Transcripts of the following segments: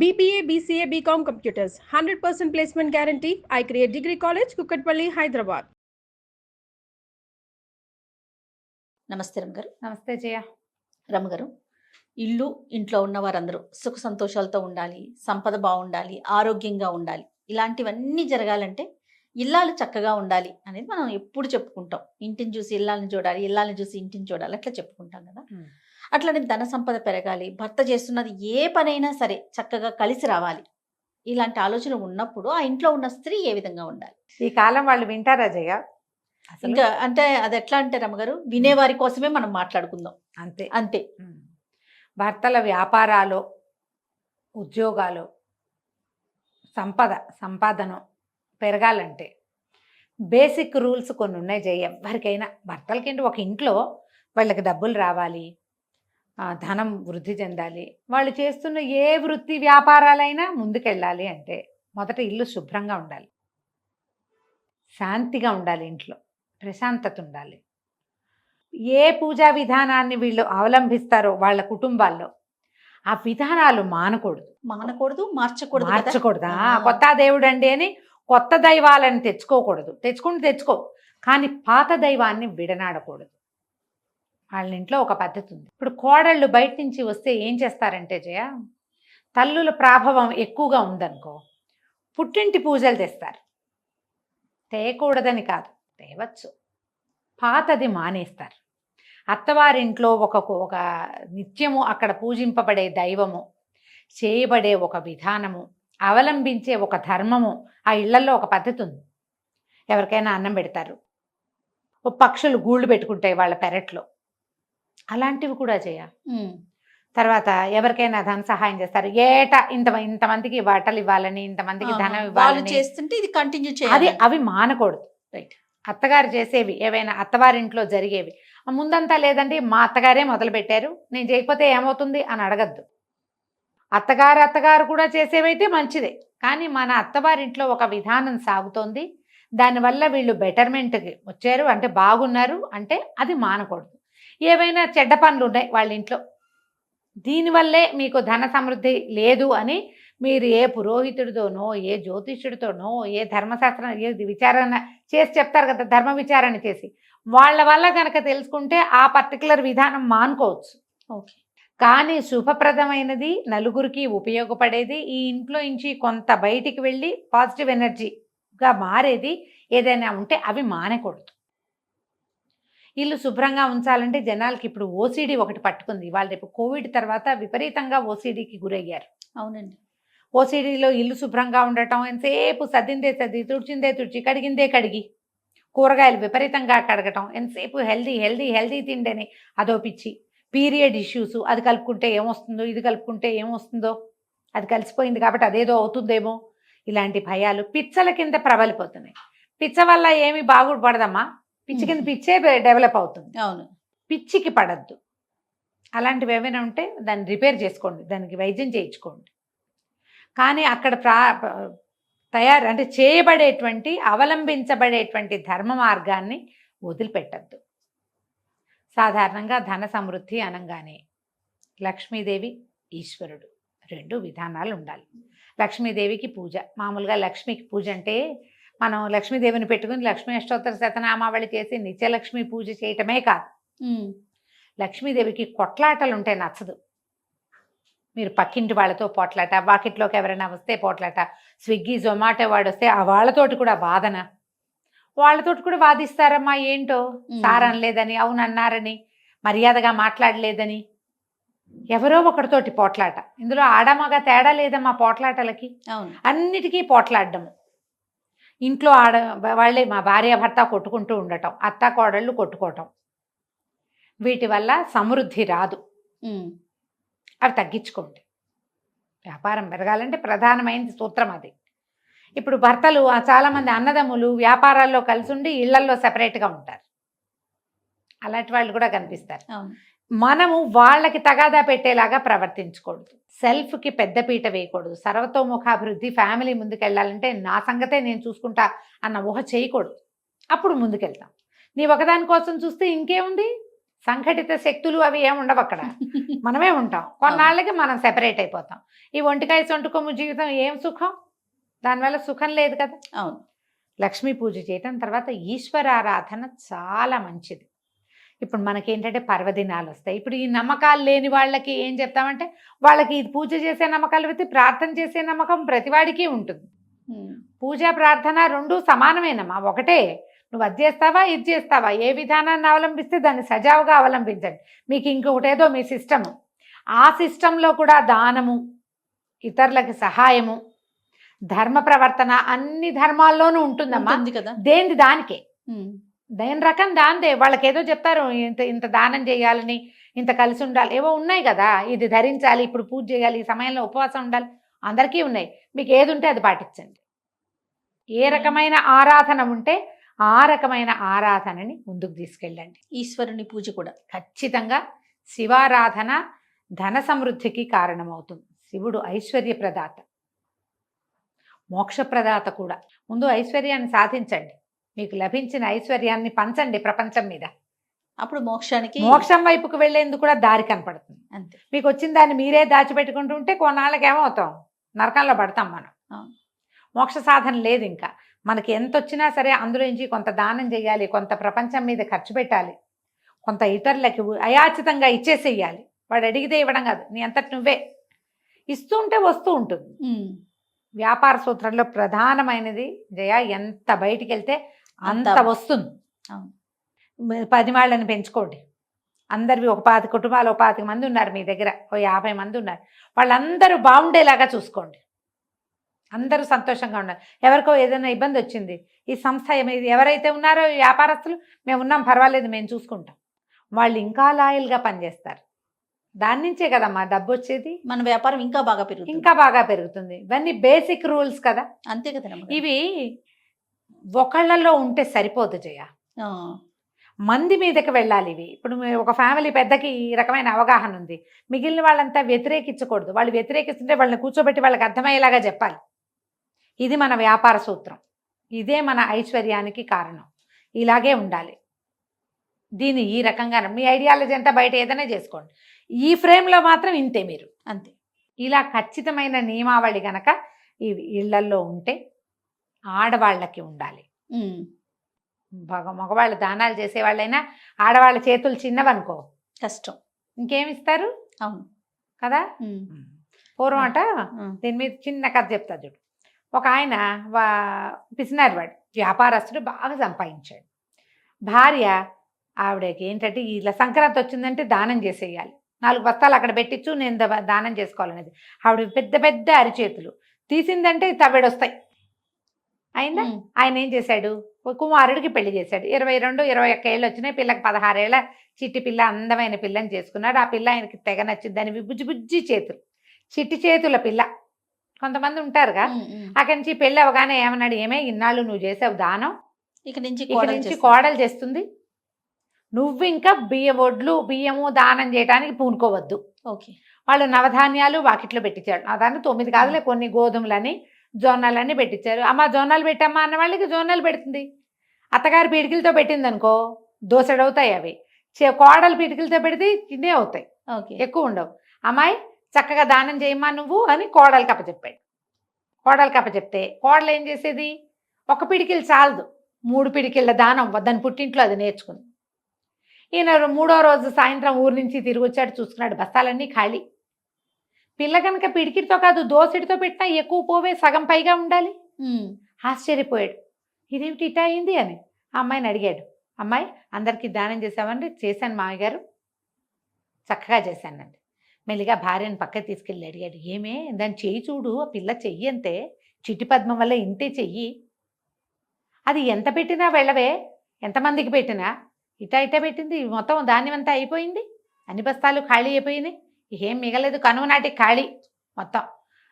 BBA, BCA, BCom Computers, 100% placement guarantee. I create Degree College, Kukatpalli, Hyderabad. నమస్తే రమగారు. నమస్తే జయ. రమగారు, ఇల్లు ఇంట్లో ఉన్న వారందరూ సుఖ సంతోషాలతో ఉండాలి, సంపద బాగుండాలి, ఆరోగ్యంగా ఉండాలి. ఇలాంటివన్నీ జరగాలంటే ఇల్లాలు చక్కగా ఉండాలి అనేది మనం ఎప్పుడు చెప్పుకుంటాం. ఇంటిని చూసి ఇల్లాలని చూడాలి, ఇల్లాలని చూసి ఇంటిని చూడాలి, అట్లా చెప్పుకుంటాం కదా. అట్లనే ధన సంపద పెరగాలి, భర్త చేస్తున్నది ఏ పనైనా సరే చక్కగా కలిసి రావాలి. ఇలాంటి ఆలోచన ఉన్నప్పుడు ఆ ఇంట్లో ఉన్న స్త్రీ ఏ విధంగా ఉండాలి? ఈ కాలం వాళ్ళు వింటారా జయ? ఇంకా అంటే అది ఎట్లా అంటే రమగారు, వినేవారి కోసమే మనం మాట్లాడుకుందాం. అంతే అంతే. భర్తల వ్యాపారాలు, ఉద్యోగాలు, సంపాదన పెరగాలంటే బేసిక్ రూల్స్ కొన్ని ఉన్నాయి జయ. ఎవరికైనా భర్తలకేంటి, ఒక ఇంట్లో వాళ్ళకి డబ్బులు రావాలి, ధనం వృద్ధి చెందాలి, వాళ్ళు చేస్తున్న ఏ వృత్తి వ్యాపారాలైనా ముందుకెళ్ళాలి అంటే మొదట ఇల్లు శుభ్రంగా ఉండాలి, శాంతిగా ఉండాలి, ఇంట్లో ప్రశాంతత ఉండాలి. ఏ పూజా విధానాన్ని వీళ్ళు అవలంబిస్తారో వాళ్ళ కుటుంబాల్లో ఆ విధానాలు మానకూడదు, మార్చకూడదా. కొత్త దేవుడు అండి అని కొత్త దైవాలను తెచ్చుకోకూడదు. తెచ్చుకో, కానీ పాత దైవాన్ని విడనాడకూడదు. వాళ్ళ ఇంట్లో ఒక పద్ధతి ఉంది. ఇప్పుడు కోడళ్ళు బయట నుంచి వస్తే ఏం చేస్తారంటే జయ, తల్లుల ప్రభావం ఎక్కువగా ఉందనుకో, పుట్టింటి పూజలు తెస్తారు. తేయకూడదని కాదు, తేవచ్చు, పాతది మానేస్తారు. అత్తవారింట్లో ఒక నిత్యము అక్కడ పూజింపబడే దైవము, చేయబడే ఒక విధానము, అవలంబించే ఒక ధర్మము, ఆ ఇళ్లలో ఒక పద్ధతి ఉంది. ఎవరికైనా అన్నం పెడతారు, పక్షులు గూళ్ళు పెట్టుకుంటాయి వాళ్ళ పెరట్లో, అలాంటివి కూడా చేయ. తర్వాత ఎవరికైనా ధన సహాయం చేస్తారు, ఏటా ఇంతమందికి బట్టలు ఇవ్వాలని, ఇంతమందికి ధనం ఇవ్వాలని చేస్తుంటే ఇది కంటిన్యూ చేయాలి. అవి మానకూడదు. రైట్. అత్తగారు చేసేవి ఏవైనా, అత్తవారింట్లో జరిగేవి ముందంతా లేదండి మా అత్తగారే మొదలు పెట్టారు, నేను చేయకపోతే ఏమవుతుంది అని అడగద్దు. అత్తగారు కూడా చేసేవైతే మంచిదే, కానీ మన అత్తవారింట్లో ఒక విధానం సాగుతోంది, దానివల్ల వీళ్ళు బెటర్మెంట్కి వచ్చారు అంటే బాగున్నారు అంటే అది మానకూడదు. ఏవైనా చెడ్డ పనులు ఉన్నాయి వాళ్ళ ఇంట్లో, దీనివల్లే మీకు ధన సమృద్ధి లేదు అని మీరు ఏ పురోహితుడితోనో, ఏ జ్యోతిష్యుడితోనో, ఏ ధర్మశాస్త్రం, ఏ విచారణ చేసి చెప్తారు కదా, ధర్మ విచారణ చేసి వాళ్ళ వల్ల కనుక తెలుసుకుంటే ఆ పర్టికులర్ విధానం మానుకోవచ్చు. ఓకే. కానీ శుభప్రదమైనది, నలుగురికి ఉపయోగపడేది, ఈ ఇంట్లో నుంచి కొంత బయటికి వెళ్ళి పాజిటివ్ ఎనర్జీగా మారేది ఏదైనా ఉంటే అవి మానకూడదు. ఇల్లు శుభ్రంగా ఉంచాలంటే జనాలకి ఇప్పుడు ఓసిడి ఒకటి పట్టుకుంది. వాళ్ళు రేపు కోవిడ్ తర్వాత విపరీతంగా ఓసిడికి గురయ్యారు. అవునండి. ఓసిడిలో ఇల్లు శుభ్రంగా ఉండటం, ఎంతసేపు సర్దిందే సర్ది, తుడిచిందే తుడిచి, కడిగిందే కడిగి, కూరగాయలు విపరీతంగా కడగటం, ఎంతసేపు హెల్దీ తిండని అదో పిచ్చి. పీరియడ్ ఇష్యూస్, అది కలుపుకుంటే ఏమొస్తుందో, ఇది కలుపుకుంటే ఏమొస్తుందో, అది కలిసిపోయింది కాబట్టి అదేదో అవుతుందేమో, ఇలాంటి భయాలు పిచ్చల కింద ప్రబలిపోతున్నాయి. పిచ్చ వల్ల ఏమి బాగుపడదమ్మా, పిచ్చి కింద పిచ్చే డెవలప్ అవుతుంది. అవును. పిచ్చికి పడద్దు. అలాంటివి ఏమైనా ఉంటే దాన్ని రిపేర్ చేసుకోండి, దానికి వైద్యం చేయించుకోండి. కానీ అక్కడ అంటే చేయబడేటువంటి, అవలంబించబడేటువంటి ధర్మ మార్గాన్ని వదిలిపెట్టద్దు. సాధారణంగా ధన సమృద్ధి అనగానే లక్ష్మీదేవి, ఈశ్వరుడు రెండు విధానాలు ఉండాలి. లక్ష్మీదేవికి పూజ, మామూలుగా లక్ష్మికి పూజ అంటే మనం లక్ష్మీదేవిని పెట్టుకుని లక్ష్మీ అష్టోత్తర శతనామావళి చేసి నిత్యలక్ష్మి పూజ చేయటమే కాదు. లక్ష్మీదేవికి కొట్లాటలు ఉంటే నచ్చదు. మీరు పక్కింటి వాళ్ళతో పోట్లాట, వాకిట్లోకి ఎవరైనా వస్తే పోట్లాట, స్విగ్గీ జొమాటో వాడు వస్తే ఆ వాళ్ళతోటి కూడా వాదన, వాళ్ళతోటి కూడా వాదిస్తారమ్మా. ఏంటో సార్ అనలేదని, అవునన్నారని, మర్యాదగా మాట్లాడలేదని, ఎవరో ఒకరితోటి పోట్లాట. ఇందులో ఆడమగా తేడా లేదమ్మా పోట్లాటలకి. అన్నిటికీ పోట్లాడము. ఇంట్లో వాళ్ళే మా భార్య భర్త కొట్టుకుంటూ ఉండటం, అత్త కోడళ్ళు కొట్టుకోవటం, వీటి వల్ల సమృద్ధి రాదు. అవి తగ్గించుకోండి. వ్యాపారం పెరగాలంటే ప్రధానమైన సూత్రం అది. ఇప్పుడు భర్తలు చాలామంది అన్నదమ్ములు వ్యాపారాల్లో కలిసి ఉండి ఇళ్లల్లో సెపరేట్గా ఉంటారు. అలాంటి వాళ్ళు కూడా కనిపిస్తారు. మనము వాళ్ళకి తగాదా పెట్టేలాగా ప్రవర్తించకూడదు. సెల్ఫ్కి పెద్దపీట వేయకూడదు. సర్వతోముఖాభివృద్ధి, ఫ్యామిలీ ముందుకెళ్ళాలంటే నా సంగతే నేను చూసుకుంటా అన్న ఊహ చేయకూడదు. అప్పుడు ముందుకెళ్తాం. నీ ఒకదాని కోసం చూస్తే ఇంకేముంది, సంఘటిత శక్తులు అవి ఏమి ఉండవు అక్కడ. మనమే ఉంటాం. కొన్నాళ్ళకి మనం సెపరేట్ అయిపోతాం. ఈ ఒంటికాయ సొంటి కొమ్ము జీవితం ఏం సుఖం? దానివల్ల సుఖం లేదు కదా. అవును. లక్ష్మీ పూజ చేయటం, తర్వాత ఈశ్వరారాధన చాలా మంచిది. ఇప్పుడు మనకేంటంటే పర్వదినాలు వస్తాయి. ఇప్పుడు ఈ నమ్మకాలు లేని వాళ్ళకి ఏం చెప్తామంటే, వాళ్ళకి ఇది పూజ చేసే నమ్మకాలు పెట్టి ప్రార్థన చేసే నమ్మకం ప్రతివాడికి ఉంటుంది. పూజ ప్రార్థన రెండు సమానమేనమ్మా, ఒకటే. నువ్వు అది చేస్తావా ఇది చేస్తావా, ఏ విధానాన్ని అవలంబిస్తే దాన్ని సజావుగా అవలంబించండి. మీకు ఇంకొకటి ఏదో మీ సిస్టము, ఆ సిస్టంలో కూడా దానము, ఇతరులకి సహాయము, ధర్మ ప్రవర్తన అన్ని ధర్మాల్లోనూ ఉంటుందమ్మా. కదా, దేనిది దానికే, దేని రకం దాందే. వాళ్ళకి ఏదో చెప్తారు, ఇంత ఇంత దానం చేయాలని, ఇంత కలిసి ఉండాలి, ఏవో ఉన్నాయి కదా, ఇది ధరించాలి, ఇప్పుడు పూజ చేయాలి, ఈ సమయంలో ఉపవాసం ఉండాలి, అందరికీ ఉన్నాయి. మీకు ఏది ఉంటే అది పాటించండి. ఏ రకమైన ఆరాధన ఉంటే ఆ రకమైన ఆరాధనని ముందుకు తీసుకెళ్ళండి. ఈశ్వరుని పూజ కూడా ఖచ్చితంగా శివారాధన ధన సమృద్ధికి కారణమవుతుంది. శివుడు ఐశ్వర్య ప్రదాత, మోక్ష ప్రదాత కూడా. ముందు ఐశ్వర్యాన్ని సాధించండి, మీకు లభించిన ఐశ్వర్యాన్ని పంచండి ప్రపంచం మీద. అప్పుడు మోక్షం వైపుకు వెళ్లేందుకు కూడా దారి కనపడుతుంది. అంతే. మీకు వచ్చిన దాన్ని మీరే దాచిపెట్టుకుంటూ ఉంటే కొన్నాళ్ళకి ఏమవుతాం, నరకంలో పడతాం మనం. మోక్ష సాధన లేదు. ఇంకా మనకి ఎంత వచ్చినా సరే అందులో నుంచి కొంత దానం చేయాలి, కొంత ప్రపంచం మీద ఖర్చు పెట్టాలి, కొంత ఇతరులకి అయాచితంగా ఇచ్చేసేయాలి. వాడు అడిగితే ఇవ్వడం కాదు, నీ అంతటి నువ్వే ఇస్తూ ఉంటే వస్తూ ఉంటుంది. వ్యాపార సూత్రంలో ప్రధానమైనది జయ, ఎంత బయటికి వెళ్తే అంత వస్తుంది. 10 వాళ్ళని పెంచుకోండి. అందరివి ఒక 10 కుటుంబాలు, 25 మంది ఉన్నారు మీ దగ్గర, 50 మంది ఉన్నారు, వాళ్ళందరూ బాగుండేలాగా చూసుకోండి. అందరూ సంతోషంగా ఉన్నారు. ఎవరికో ఏదైనా ఇబ్బంది వచ్చింది, ఈ సంస్థ ఎవరైతే ఉన్నారో వ్యాపారస్తులు, మేము ఉన్నాం పర్వాలేదు మేము చూసుకుంటాం, వాళ్ళు ఇంకా లాయల్గా పనిచేస్తారు. దాని నుంచే కదమ్మా డబ్బు వచ్చేది. మన వ్యాపారం ఇంకా బాగా పెరుగుతుంది. ఇవన్నీ బేసిక్ రూల్స్ కదా. అంతే కదా. ఇవి ఒకళ్ళలో ఉంటే సరిపోదు జయ, మంది మీదకి వెళ్ళాలి ఇవి. ఇప్పుడు ఒక ఫ్యామిలీ పెద్దకి ఈ రకమైన అవగాహన ఉంది, మిగిలిన వాళ్ళంతా వ్యతిరేకించకూడదు. వాళ్ళు వ్యతిరేకిస్తుంటే వాళ్ళని కూర్చోబెట్టి వాళ్ళకి అర్థమయ్యేలాగా చెప్పాలి. ఇది మన వ్యాపార సూత్రం, ఇదే మన ఐశ్వర్యానికి కారణం. ఇలాగే ఉండాలి. దీన్ని ఈ రకంగా మీ ఐడియాలజీ అంతా బయట ఏదైనా చేసుకోండి, ఈ ఫ్రేమ్లో మాత్రం ఇంతే మీరు, అంతే. ఇలా ఖచ్చితమైన నియమావళి గనక ఈ ఇళ్లల్లో ఉంటే ఆడవాళ్ళకి ఉండాలి. మగవాళ్ళు దానాలు చేసేవాళ్ళైనా ఆడవాళ్ళ చేతులు చిన్నవనుకో కష్టం, ఇంకేమిస్తారు. అవును కదా. పూర్వం అట దీని మీద చిన్న కథ చెప్తా చూడు. ఒక ఆయన పిసినారు, వాడు వ్యాపారస్తుడు, బాగా సంపాదించాడు. భార్య ఆవిడకి ఏంటంటే ఇలా సంక్రాంతి వచ్చిందంటే దానం చేసేయాలి, 4 బస్తాలు అక్కడ పెట్టించు, నేను దానం చేసుకోవాలనేది. ఆవిడ పెద్ద పెద్ద అరిచేతులు, తీసిందంటే తవ్వెడొస్తాయి. అయిందా. ఆయన ఏం చేశాడు, కుమారుడికి పెళ్లి చేశాడు. 22-21 ఏళ్ళు వచ్చినాయి, పిల్లకి 16 ఏళ్ళ చిట్టి పిల్ల, అందమైన పిల్లని చేసుకున్నాడు. ఆ పిల్ల ఆయనకి తెగ నచ్చింది. దాని బుజ్జి బుజ్జి చేతులు, చిట్టి చేతుల పిల్ల. కొంతమంది ఉంటారుగా. అక్కడి నుంచి పెళ్ళి అవగానే ఏమన్నాడు, ఏమే ఇన్నాళ్ళు నువ్వు చేసావు దానం, ఇక నుంచి కోడలు చేస్తుంది, నువ్వు ఇంకా బియ్యము దానం చేయడానికి పూనుకోవద్దు. ఓకే. వాళ్ళు నవధాన్యాలు వాకిట్లో పెట్టించాడు. దాన్ని 9 కాదులే, కొన్ని గోధుమలని జొన్నలన్నీ పెట్టించారు. అమ్మ జొన్నలు పెట్టమ్మా అన్న వాళ్ళకి జొన్నలు పెడుతుంది. అత్తగారి పీడికిలతో పెట్టింది అనుకో దోసెడవుతాయి అవి. కోడలు పీడికిలతో పెడితే చిన్నే అవుతాయి, ఎక్కువ ఉండవు. అమ్మాయి చక్కగా దానం చేయమ్మా నువ్వు అని కోడలికి అప్పచెప్పాడు. కోడలికి అప్పచెప్తే కోడలు ఏం చేసేది, 1 పిడికిలు చాలదు, 3 పిడికిళ్ళ దానం దాని పుట్టింట్లో అది నేర్చుకుంది. ఈయన 3వ రోజు సాయంత్రం ఊరి నుంచి తిరిగి వచ్చాడు, చూసుకున్నాడు బస్తాలన్నీ ఖాళీ. పిల్ల కనుక పిడికిడితో కాదు దోసెడితో పెట్టినా ఎక్కువ పోవే, సగం పైగా ఉండాలి. ఆశ్చర్యపోయాడు, ఇదేమిటి ఇటా అయింది అని. ఆ అమ్మాయిని అడిగాడు, అమ్మాయి అందరికీ దానం చేసామంటే, చేశాను మామయ్య గారు, చక్కగా చేశానండి. మెల్లిగా భార్యను పక్కకి తీసుకెళ్ళి అడిగాడు, ఏమే దాన్ని చెయ్యి చూడు, ఆ పిల్ల చెయ్యి అంతే, చిట్టి పద్మం వల్ల ఇంతే చెయ్యి, అది ఎంత పెట్టినా వెళ్ళవే, ఎంతమందికి పెట్టినా ఇటా పెట్టింది, మొత్తం ధాన్యం అంతా అయిపోయింది, అన్ని బస్తాలు ఖాళీ అయిపోయినాయి, ఏం మిగలేదు, కనుమ నాటికి ఖాళీ మొత్తం.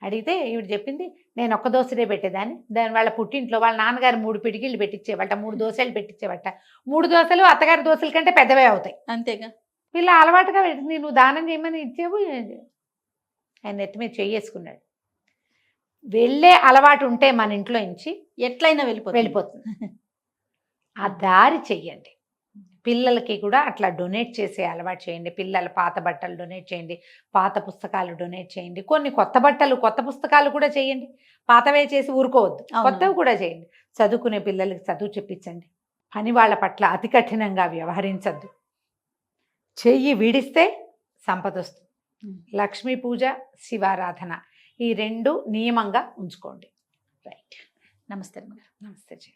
అడిగితే ఈవిడ చెప్పింది, నేను 1 దోసెడే పెట్టేదాన్ని, దాని వాళ్ళ పుట్టింట్లో వాళ్ళ నాన్నగారు 3 పిడికిళ్ళు పెట్టించేవాట, 3 దోసెలు పెట్టించేవాట. 3 దోసెలు అత్తగారి దోసెల కంటే పెద్దవే అవుతాయి. అంతేగా. పిల్ల అలవాటుగా పెట్టింది, నువ్వు దానం చేయమని ఇచ్చేవు. ఆయన నెత్తి మీద చెయ్యేసుకున్నాడు. వెళ్ళే అలవాటు ఉంటే మన ఇంట్లో నుంచి ఎట్లయినా వెళ్ళిపోతుంది. ఆ దారి చెయ్యండి. పిల్లలకి కూడా అట్లా డొనేట్ చేసే అలవాటు చేయండి. పిల్లల పాత బట్టలు డొనేట్ చేయండి, పాత పుస్తకాలు డొనేట్ చేయండి, కొన్ని కొత్త బట్టలు కొత్త పుస్తకాలు కూడా చేయండి. పాతవే చేసి ఊరుకోవద్దు, అవును. కొత్తవి కూడా చేయండి. చదువుకునే పిల్లలకి చదువు చెప్పించండి. పని వాళ్ళ పట్ల అతి కఠినంగా వ్యవహరించద్దు. చెయ్యి విడిస్తే సంపద వస్తుంది. లక్ష్మీ పూజ, శివారాధన ఈ 2 నియమంగా ఉంచుకోండి. రైట్. నమస్తే అమ్మగారు. నమస్తే జీ.